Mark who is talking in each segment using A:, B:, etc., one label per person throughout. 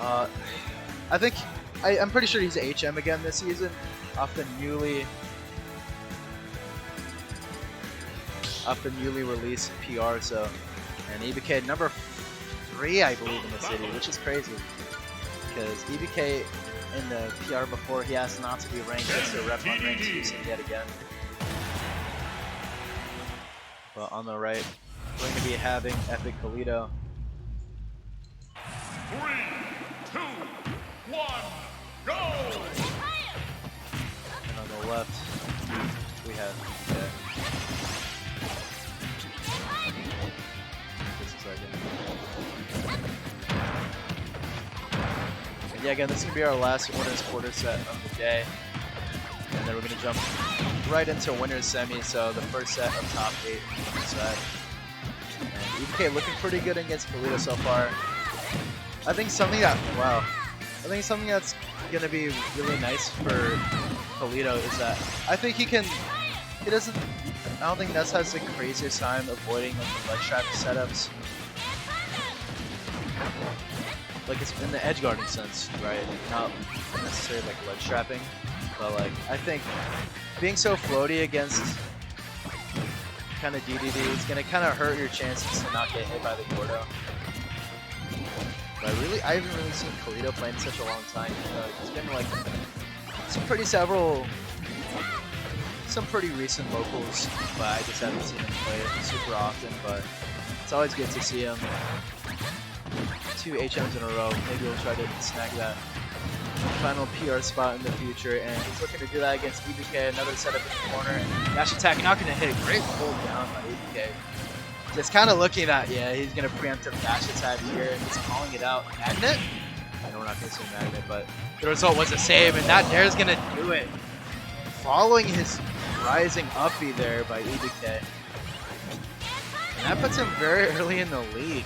A: I think I'm pretty sure he's HM again this season, off the newly released PR. So, and EBK number 3, I believe, in the city, which is crazy because EBK in the PR before he asked not to be ranked just to rep on ranked season yet again. But on the right, we're going to be having Epic Kalito.
B: 3, 2, 1, go!
A: And on the left, we have EBK. Just a second. And yeah, again, this is going to be our last winners quarter set of the day. And then we're going to jump right into winners semi, so the first set of top 8 on the side. And EBK looking pretty good against Kalito so far. I think something that's going to be really nice for Kalito is that I think I don't think Ness has the craziest time avoiding like the ledge trap setups. Like it's in the edge guarding sense, right? Not necessarily like ledge trapping, but like I think being so floaty against kind of DDD is gonna kind of hurt your chances to not get hit by the Gordo. But I haven't really seen Kalito play in such a long time. It's been like some pretty recent locals, but I just haven't seen him play it super often. But it's always good to see him. 2 HMs in a row. Maybe we'll try to snag that final PR spot in the future. And he's looking to do that against EBK. Another setup in the corner. Dash attack, not going to hit. Great pull down by EBK. Just kind of looking at, yeah, he's going to preemptive dash attack here. And he's calling it out. Magnet? I know we're not going to say magnet, but the result was a save. And that dare's going to do it. Following his rising uppy there by EBK. And that puts him very early in the lead.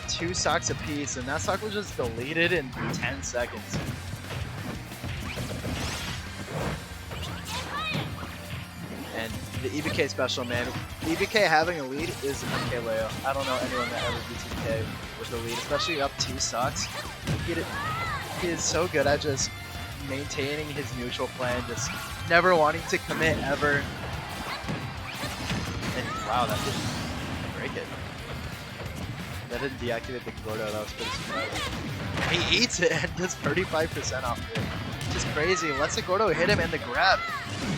A: 2 stocks apiece, and that stock was just deleted in 10 seconds. And the EBK special, man. EBK having a lead is MK Leo. I don't know anyone that ever beats EBK with a lead, especially up 2 stocks. He is so good at just maintaining his neutral plan, just never wanting to commit ever. And wow, that didn't break it. That didn't deactivate the Gordo, that was pretty surprising. He eats it and does 35% off it. Just crazy. Lets the Gordo hit him and the grab.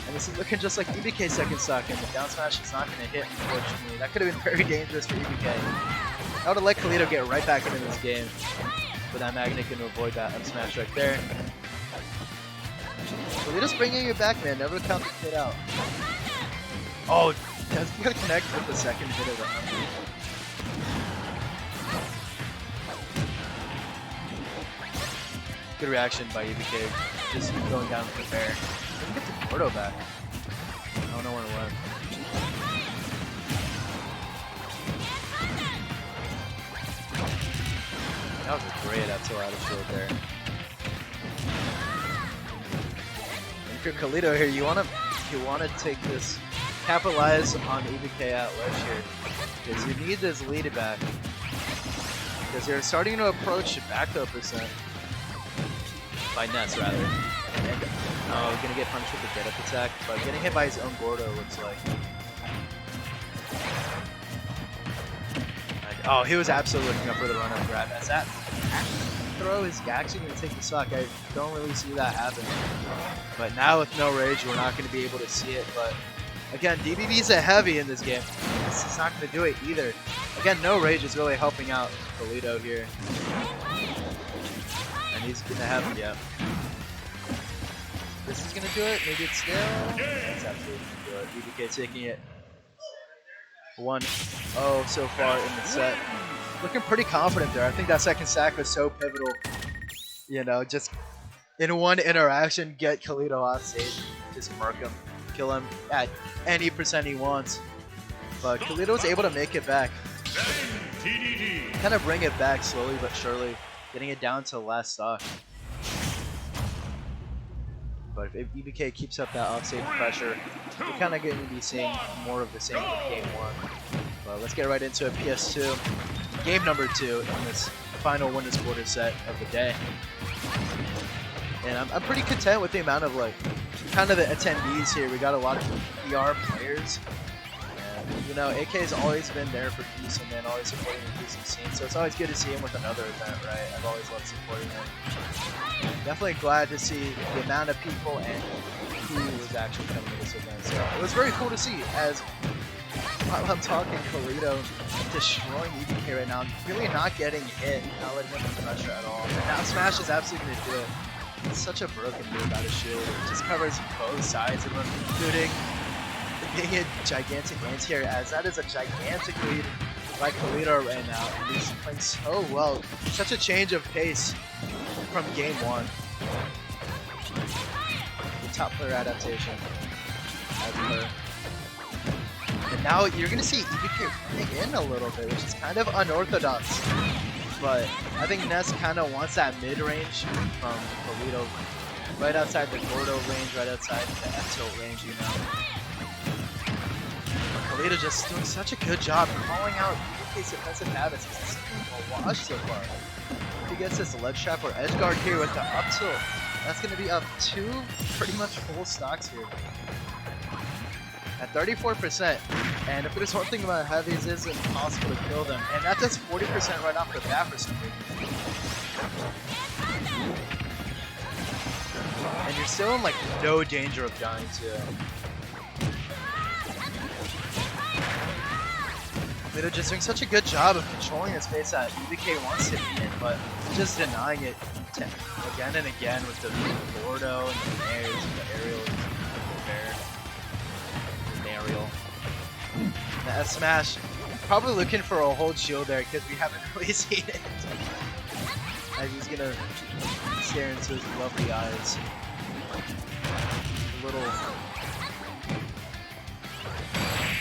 A: And this is looking just like EBK's second stock, and the down smash is not going to hit, unfortunately. That could have been very dangerous for EBK. I would have let Kalito get right back into this game. But that Magnet can avoid that up smash right there. Kalito's bringing it back, man. Never count the kid out. Oh, that's going to connect with the second hit of the Humvee. Good reaction by EBK, just going down with the bear. Let me get the Gordo back. I don't know where it went. That was a great Epsil out of shield there. And for Kalito here, you wanna take this, capitalize on EBK at ledge here, because you need this lead back. Because you're starting to approach back throw percent. By Ness, rather. And, oh, gonna get punished with the get up attack, but getting hit by his own Gordo looks like. Oh, he was absolutely looking up for the run up grab. As that throw is actually gonna take the stock. I don't really see that happen. But now with no rage, we're not gonna be able to see it. But again, DBB's a heavy in this game. This is not gonna do it either. Again, no rage is really helping out Kalito here. And he's gonna have it, yeah. This is gonna do it, maybe it's still. It's absolutely gonna do it. EBK taking it 1-0 so far in the set. Looking pretty confident there. I think that second sack was so pivotal. You know, just in one interaction, get Kalito off stage, just murk him, kill him at any percent he wants. But Kalito was able to make it back. Kind of bring it back slowly but surely. Getting it down to the last stock. But if EBK keeps up that offstage pressure, we're kind of going to be seeing more of the same in game 1. But let's get right into it. PS2, game number 2 in this final winners quarter set of the day. And I'm pretty content with the amount of like kind of the attendees here. We got a lot of PR players. And, you know, AK has always been there for Houston and always supporting the Houston scene. So it's always good to see him with another event, right? I've always loved supporting him. Definitely glad to see the amount of people and who was actually coming to this event. So it was very cool to see as while I'm talking, Kalito destroying EBK right now, really not getting hit, not letting him in pressure at all. And now Smash is absolutely going to do it. It's such a broken move out of shield. It just covers both sides of him, including being a gigantic anti-air, as that is a gigantic lead by Kalito right now. And he's playing so well. Such a change of pace from game one. The top player adaptation as per. And now you're going to see EBK running in a little bit, which is kind of unorthodox. But I think Ness kind of wants that mid-range from Kalito. Right outside the Gordo range, right outside the F-tilt range, you know. Kalito just doing such a good job calling out EBK's defensive habits. He's a wash so far. If he gets this ledge trap or edge guard here with the up-tilt, that's going to be up 2 pretty much full stocks here. At 34%, and if there's one thing about heavies, it's impossible to kill them, and that does 40% right off the bat for some reason. And you're still in like no danger of dying to it. Kalito just doing such a good job of controlling the space that EBK wants to be in, but just denying it again and again with the Gordo and the Airs and the aerial. The F smash, probably looking for a hold shield there because we haven't really seen it. As he's gonna stare into his lovely eyes. A little.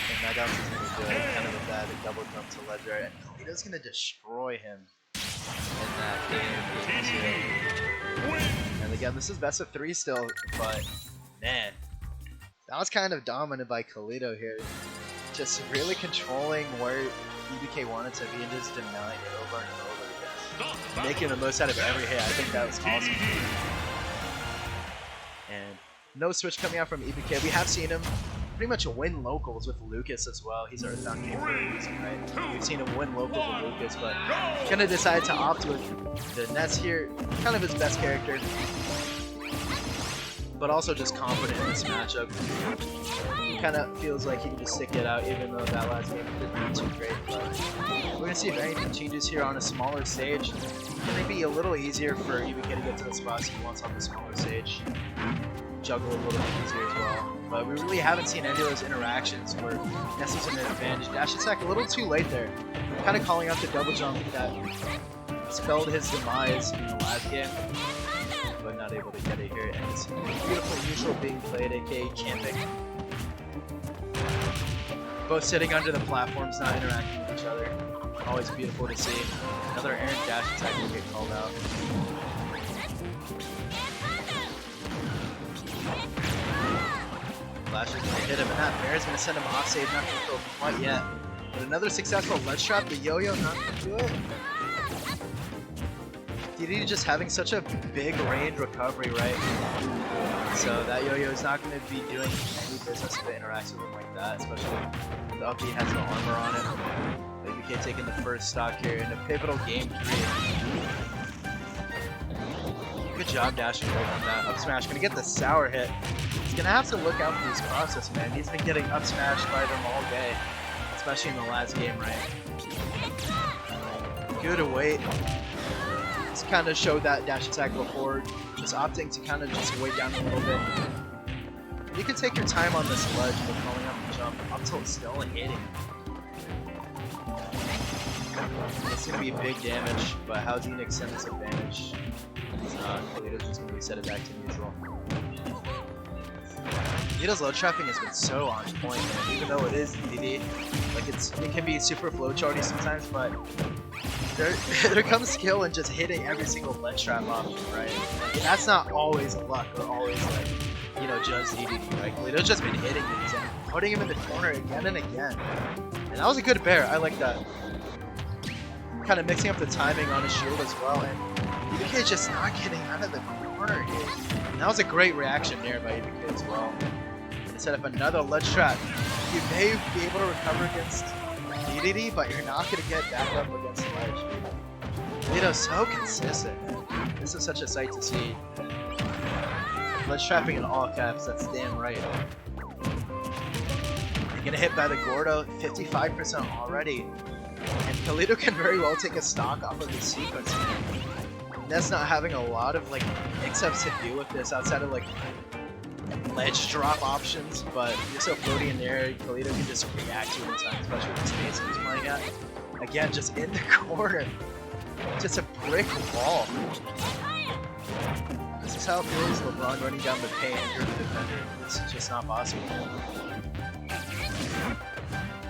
A: And that got something good, kind of with that double jump to ledge right, and Kalito's gonna destroy him in that game. And again, this is best of 3 still, but man. That was kind of dominant by Kalito here. Just really controlling where EBK wanted to be and just denying it over and over again. Making the most out of every hit. I think that was awesome. And no switch coming out from EBK. We have seen him pretty much win locals with Lucas as well. He's Earthbound game for a reason, right? We've seen him win locals with Lucas, but gonna decide to opt with the Ness here. Kind of his best character. But also just confident in this matchup. He kind of feels like he can just stick it out, even though that last game didn't do too great. But we're going to see if anything changes here on a smaller stage. It's going to be a little easier for EBK to get to the spots he wants on the smaller stage. Juggle a little bit easier as well. But we really haven't seen any of those interactions where Ness is an advantage. Dash attack a little too late there. Kind of calling out the double jump that spelled his demise in the last game. But not able to get it here, and it's beautiful neutral being played, aka camping. Both sitting under the platforms, not interacting with each other. Always beautiful to see. Another errant dash attack will get called out. Flash is going to hit him, and that Bear is going to send him off stage, not going to throw quite yet. But another successful ledge trap, the yo-yo not going to do it. Dedede just having such a big range recovery, right? So that yo-yo is not going to be doing any business if it interacts with him like that, especially if the uppy has no armor on it. EBK taking the first stock here in a pivotal game 3. Good job dashing away from that. Up smash, going to get the sour hit. He's going to have to look out for these crosses, man. He's been getting up smashed by them all day, especially in the last game, right? Good await. Just kind of showed that dash attack before, just opting to kind of just wait down a little bit. You can take your time on this ledge, but calling up the jump up till it's still and hitting. It's going to be big damage, but how's he going to extend this advantage? It's not. Kalito's just going to reset it back to neutral. Kalito's low trapping has been so on point, man. Even though it is Dedede, like it can be super flowcharty sometimes, but there comes skill in just hitting every single ledge trap off, right? Like, that's not always luck or always like, you know, just Dedede, right? Kalito's just been hitting these and putting him in the corner again and again. And that was a good bear. I like that. kind of mixing up the timing on his shield as well, and EBK just not getting out of the corner here. And that was a great reaction there by EBK as well. To set up another ledge trap. You may be able to recover against Dedede, but you're not going to get back up against the ledge. Kalito's so consistent, man. This is such a sight to see. Ledge trapping in all caps, that's damn right. You're gonna hit by the Gordo, 55% already. And Kalito can very well take a stock off of this sequence. Ness not having a lot of like mix-ups to do with this outside of like ledge drop options, but you're so floaty in there, Kalito can just react to it in time, especially with the space he's playing at. Again, just in the corner. Just a brick wall. This is how it feels, LeBron running down the paint and you're the defender. This is just not possible.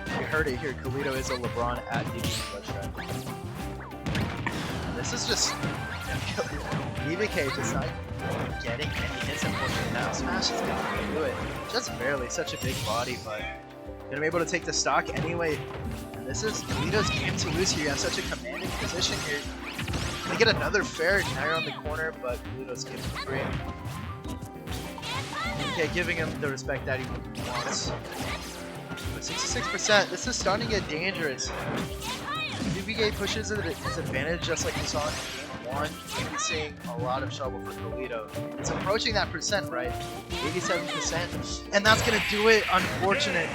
A: You heard it here, Kalito is a LeBron at DB ledge trap. This is just EBK just not getting any hits, unfortunately. Now Smash is gonna do it. Just barely, such a big body, but gonna be able to take the stock anyway. And this is Kalito's game to lose here. You have such a commanding position here. Gonna get another fair Nair on the corner, but Kalito's giving him free. Okay, giving him the respect that he wants. But 66%, this is starting to get dangerous. EBK pushes his advantage just like we saw in game 1. Maybe seeing a lot of trouble for Kalito. It's approaching that percent, right? 87%. And that's gonna do it. Unfortunate.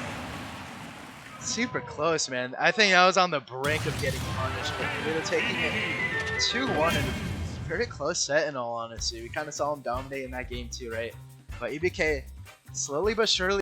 A: Super close, man. I think I was on the brink of getting punished, but Kalito taking it 2-1 and a pretty close set in all honesty. We kind of saw him dominate in that game too, right? But EBK slowly but surely